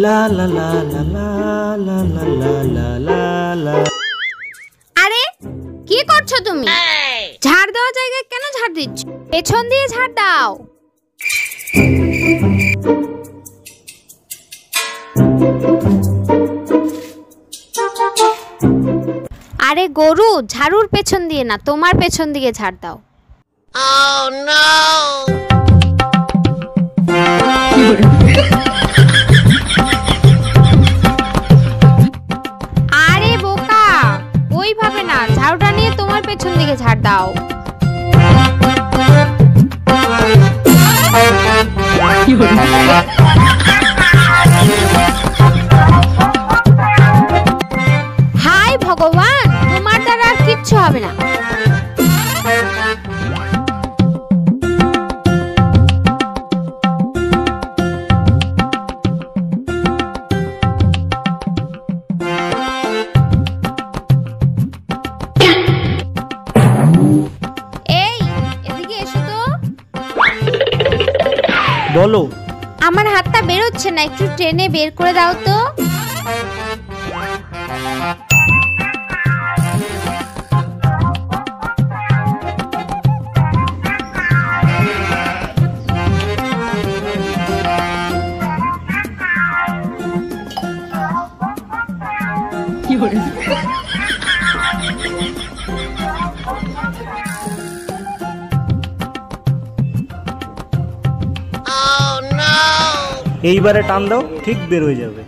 লা লা লা লা লা লা লা লা লা লা লা। আরে কি করছো তুমি? ঝাড় দেওয়া জায়গায় কেন ঝাড় দিচ্ছ? পেছন দিয়ে ঝাড় দাও। আরে গরু, ঝাড়ুর পেছন দিয়ে না, তোমার পেছন দিকে ঝাড় দাও। Oh no! আরে বোকা, ওইভাবে না, ঝাড়ুটা নিয়ে তোমার পেছন দিকে ঝাড় দাও। হায় ভগবান, তোমার দ্বারা আর কিচ্ছু হবে না। এই, এদিকে এসো তো। বলো। আমার হাতটা বের হচ্ছে না, একটু টেনে বের করে দাও তো। এইবারে টান দাও, ঠিক বের হয়ে যাবে।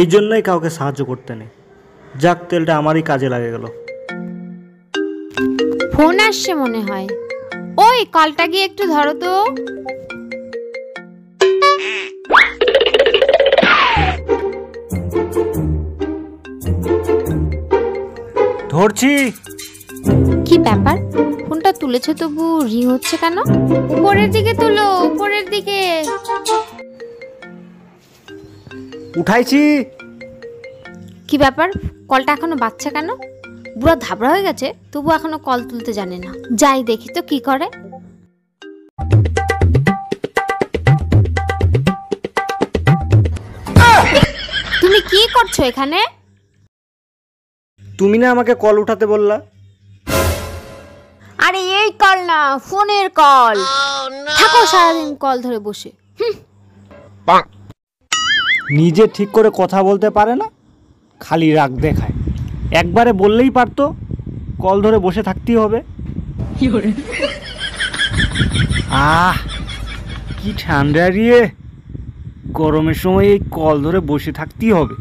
এই জন্যই কাউকে সাহায্য করতে নেই। যাক, তেলটা আমারই কাজে লাগে গেল। ফোন আসছে মনে হয়। ওই কলটা গিয়ে একটু ধরো তো। ধরছি। কি ব্যাপার, ফোনটা তুলেছে তবু রিং হচ্ছে কেন? উপরের দিকে তুলো, উপরের দিকে। উঠাইছি। কি ব্যাপার, কলটা এখনো বাজছে কেন? বুড়া ধাবড়া হয়ে গেছে, তবু এখনো কল তুলতে জানে না। যাই দেখি তো কি করে। তুমি কি করছো এখানে? তুমি না আমাকে কল উঠাতে বললা? আরে এই কল না, ফোনের কল। থাকো সারাদিন কল ধরে বসে। নিজে ঠিক করে কথা বলতে পারে না, খালি রাগ দেখায়। একবারে বললেই পারতো কল ধরে বসে থাকতেই হবে। আহ, কি ঠান্ডা রে, গরমের সময় এই কল ধরে বসে থাকতেই হবে।